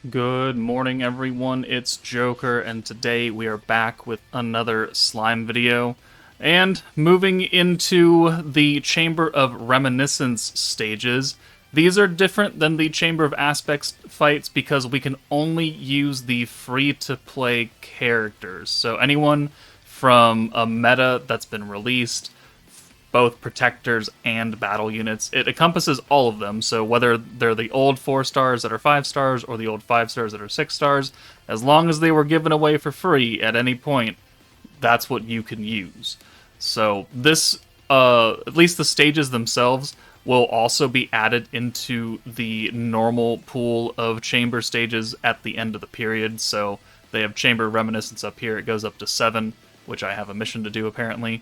Good morning, everyone. It's Joker, and today we are back with another slime video. And moving into the Chamber of Reminiscence stages, these are different than the Chamber of Aspects fights because we can only use the free-to-play characters. So anyone from a meta that's been released, both protectors and battle units. It encompasses all of them, so whether they're the old 4 stars that are 5 stars or the old 5 stars that are 6 stars, as long as they were given away for free at any point, that's what you can use. So this, at least the stages themselves, will also be added into the normal pool of chamber stages at the end of the period. So they have Chamber of Reminiscence up here. It goes up to 7, which I have a mission to do apparently.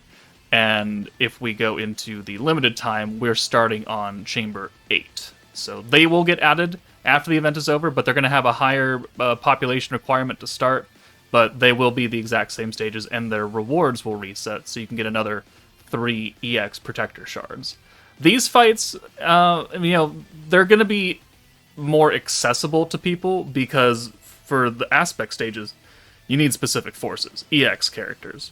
And if we go into the limited time, we're starting on Chamber 8. So they will get added after the event is over, but they're going to have a higher population requirement to start. But they will be the exact same stages, and their rewards will reset, so you can get another 3 EX Protector Shards. These fights, they're going to be more accessible to people because for the aspect stages, you need specific forces, EX characters.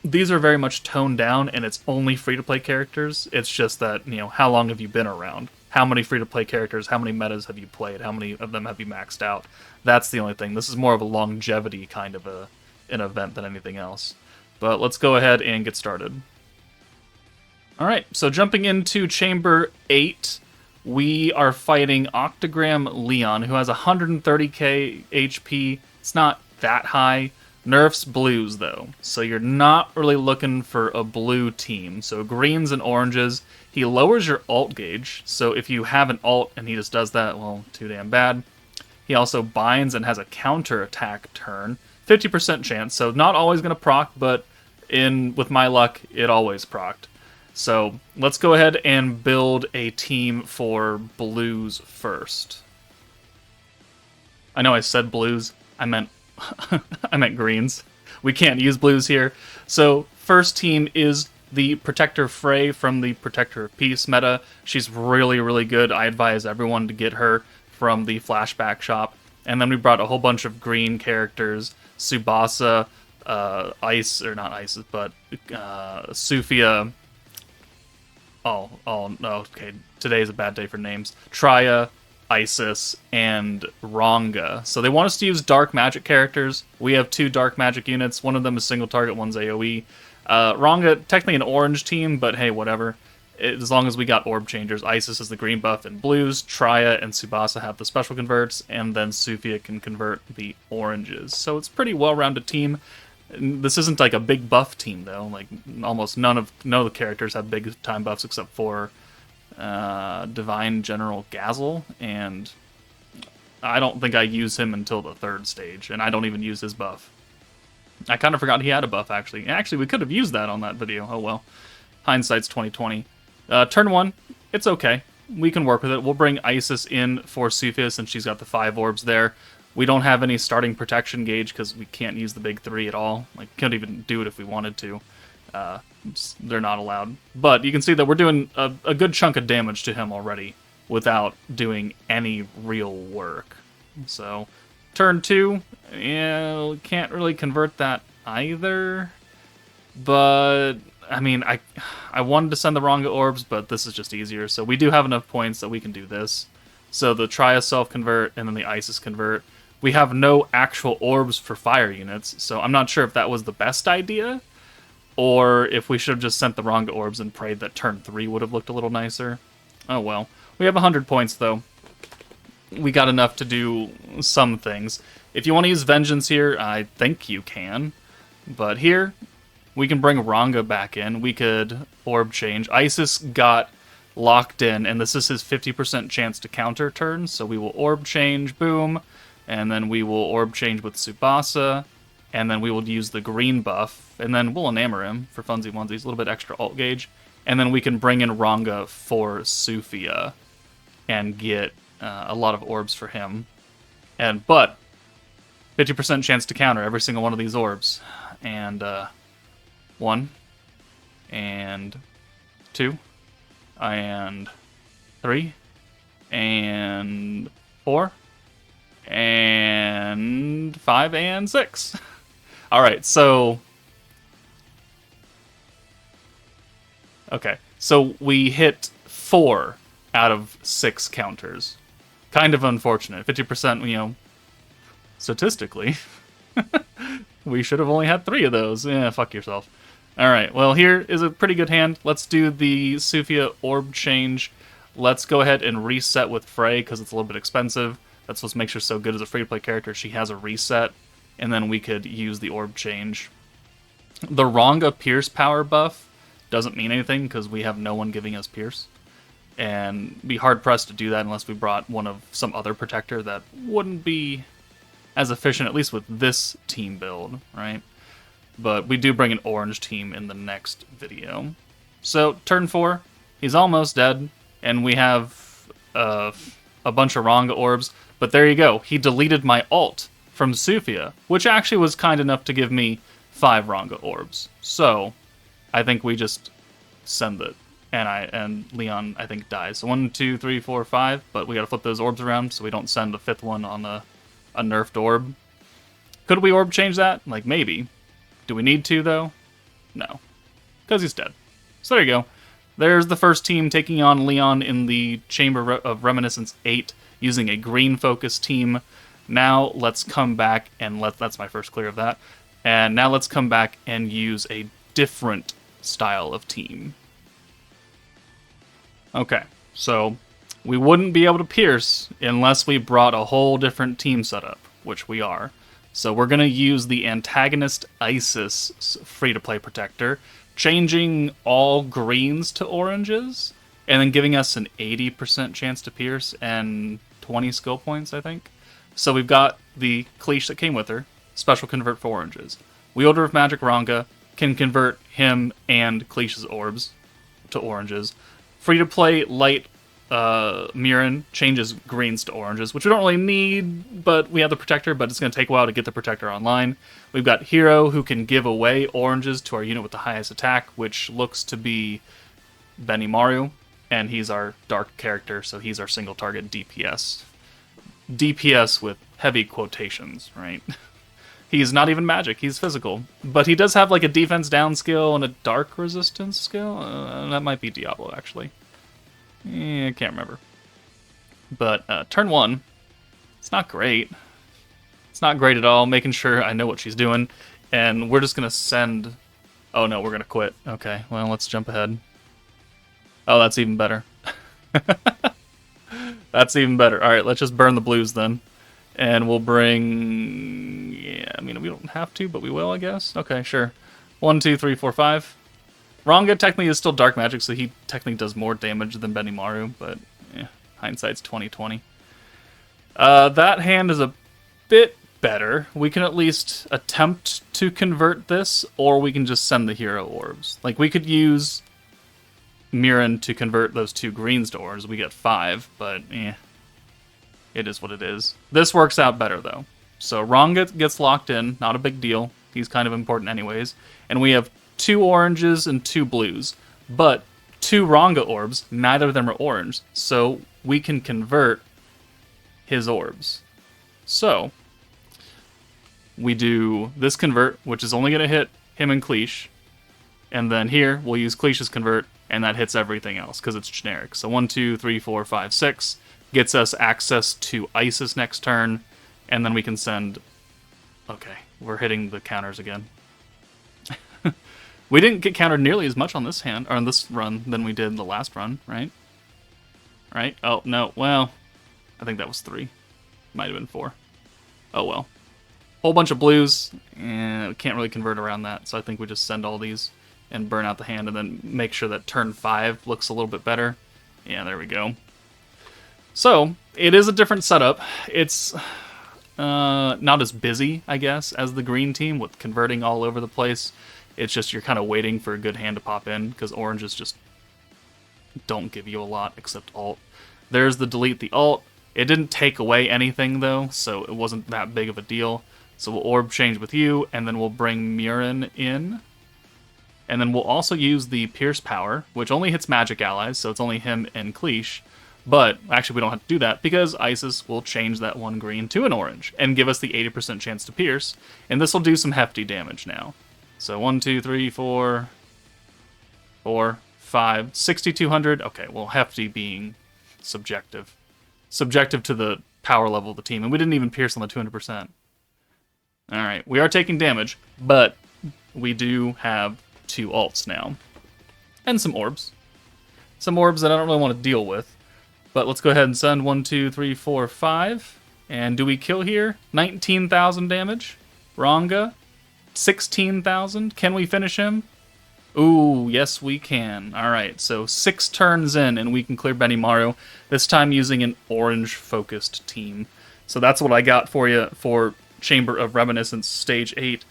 These are very much toned down, and it's only free-to-play characters. It's just that, how long have you been around? How many free-to-play characters, how many metas have you played? How many of them have you maxed out? That's the only thing. This is more of a longevity kind of an event than anything else. But let's go ahead and get started. Alright, so jumping into Chamber 8, we are fighting Octogram Leon, who has 130k HP. It's not that high. Nerfs blues, though, so you're not really looking for a blue team. So greens and oranges. He lowers your ult gauge, so if you have an ult and he just does that, well, too damn bad. He also binds and has a counter attack turn. 50% chance, so not always going to proc, but with my luck, it always procced. So let's go ahead and build a team for blues first. I know I said blues, I meant I meant greens. We can't use blues here. So first team is the Protector Frey from the Protector of Peace meta. She's really, really good. I advise everyone to get her from the flashback shop. And then we brought a whole bunch of green characters. Tsubasa, Ice, or not Isis, but Sufia. Oh, no, okay. Today's a bad day for names. Traya, Isis, and Ranga. So they want us to use dark magic characters. We have 2 dark magic units. One of them is single target, one's AoE. Ranga, technically an orange team, but hey, whatever. As long as we got orb changers. Isis is the green buff and blues. Traya and Tsubasa have the special converts, and then Sufia can convert the oranges. So it's a pretty well-rounded team. This isn't like a big buff team, though. Like, almost none of the characters have big time buffs except for Divine General Gazel, and I don't think I use him until the 3rd stage, and I don't even use his buff. I kind of forgot he had a buff, actually. Actually, we could have used that on that video. Oh well. Hindsight's 2020. Turn 1, it's okay. We can work with it. We'll bring Isis in for Sufia since she's got the 5 orbs there. We don't have any starting protection gauge because we can't use the big 3 at all. Like, couldn't even do it if we wanted to. They're not allowed. But you can see that we're doing a good chunk of damage to him already without doing any real work. So, turn 2, yeah, we can't really convert that either. But, I mean, I wanted to send the Ranga orbs, but this is just easier. So we do have enough points that we can do this. So the Traya self-convert and then the Isis convert. We have no actual orbs for fire units, so I'm not sure if that was the best idea, or if we should have just sent the Ranga orbs and prayed that turn 3 would have looked a little nicer. Oh well. We have 100 points, though. We got enough to do some things. If you want to use Vengeance here, I think you can. But here, we can bring Ranga back in. We could orb change. Isis got locked in, and this is his 50% chance to counter turn, so we will orb change, boom, and then we will orb change with Tsubasa, and then we will use the green buff, and then we'll enamor him for funsies onesies, a little bit extra ult gauge, and then we can bring in Ranga for Sufia and get a lot of orbs for him. But 50% chance to counter every single one of these orbs, and 1 and 2 and 3 and 4 And 5 and 6. Alright, so... Okay, so we hit 4 out of 6 counters. Kind of unfortunate. 50%, you know, statistically. We should have only had 3 of those. Yeah, fuck yourself. Alright, well, here is a pretty good hand. Let's do the Sufia orb change. Let's go ahead and reset with Frey, because it's a little bit expensive. That's what makes her so good as a free-to-play character. She has a reset, and then we could use the orb change. The Ranga Pierce power buff doesn't mean anything, because we have no one giving us Pierce. And be hard-pressed to do that unless we brought one of some other protector that wouldn't be as efficient, at least with this team build, right? But we do bring an orange team in the next video. So, turn 4, he's almost dead, and we have a bunch of Ranga orbs. But there you go, he deleted my ult from Sufia, which actually was kind enough to give me 5 Ranga orbs. So, I think we just send it. And Leon, I think, dies. So 1, 2, 3, 4, 5, but we gotta flip those orbs around so we don't send the 5th one on a nerfed orb. Could we orb change that? Like, maybe. Do we need to, though? No. Because he's dead. So there you go. There's the first team taking on Leon in the Chamber of Reminiscence 8 using a green focus team. Now let's come back and that's my first clear of that. And now let's come back and use a different style of team. Okay, so we wouldn't be able to pierce unless we brought a whole different team setup, which we are. So we're going to use the Antagonist Izis free-to-play protector, changing all greens to oranges, and then giving us an 80% chance to pierce and 20 skill points, I think. So we've got the Cleash that came with her, special convert for oranges. Wielder of Magic Ranga can convert him and Cleash's orbs to oranges. Free-to-play light Mirren changes greens to oranges, which we don't really need, but we have the protector, but it's going to take a while to get the protector online. We've got Hero, who can give away oranges to our unit with the highest attack, which looks to be Benimaru, and he's our dark character, so he's our single target DPS. DPS with heavy quotations, right? He's not even magic, he's physical. But he does have like a defense down skill and a dark resistance skill. That might be Diablo, actually. I can't remember. But turn 1, it's not great. It's not great at all, making sure I know what she's doing. And we're just going to send... Oh no, we're going to quit. Okay, well, let's jump ahead. Oh, that's even better. That's even better. Alright, let's just burn the blues then. And we'll bring... Yeah, I mean, we don't have to, but we will, I guess. Okay, sure. 1, 2, 3, 4, 5. Ranga technically is still dark magic, so he technically does more damage than Benimaru, but hindsight's 20/20. That hand is a bit better. We can at least attempt to convert this, or we can just send the hero orbs. Like, we could use Mirren to convert those 2 greens to orange. We get 5, but it is what it is. This works out better, though. So Ranga gets locked in, not a big deal. He's kind of important anyways. And we have 2 oranges and 2 blues, but 2 Ranga orbs, neither of them are orange, so we can convert his orbs. So, we do this convert, which is only going to hit him and Cleash, and then here, we'll use Cleash's convert, and that hits everything else, because it's generic. So 1, 2, 3, 4, 5, 6, gets us access to Isis next turn, and then we can send... Okay, we're hitting the counters again. We didn't get countered nearly as much on this hand, or on this run, than we did the last run, right? Right? Oh, no, well, I think that was 3. Might have been 4. Oh, well. Whole bunch of blues, and we can't really convert around that, so I think we just send all these and burn out the hand, and then make sure that turn 5 looks a little bit better. Yeah, there we go. So, it is a different setup. It's not as busy, I guess, as the green team, with converting all over the place. It's just you're kind of waiting for a good hand to pop in, because oranges just don't give you a lot except ult. There's the delete the ult. It didn't take away anything, though, so it wasn't that big of a deal. So we'll orb change with you, and then we'll bring Mirren in. And then we'll also use the Pierce power, which only hits magic allies, so it's only him and Cleash. But actually, we don't have to do that because Isis will change that 1 green to an orange and give us the 80% chance to pierce. And this will do some hefty damage now. So 1, 2, 3, 4, 4, 5, 6,200. Okay, well, hefty being subjective. Subjective to the power level of the team. And we didn't even pierce on the 200%. Alright, we are taking damage, but we do have 2 ults now. And some orbs. Some orbs that I don't really want to deal with. But let's go ahead and send 1, 2, 3, 4, 5. And do we kill here? 19,000 damage. Ranga, 16,000. Can we finish him? Ooh, yes we can. Alright, so 6 turns in and we can clear Benimaru, this time using an orange-focused team. So that's what I got for you for Chamber of Reminiscence Stage 8.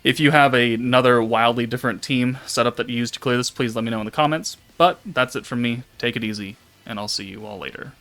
If you have another wildly different team setup that you use to clear this, please let me know in the comments. But that's it from me. Take it easy, and I'll see you all later.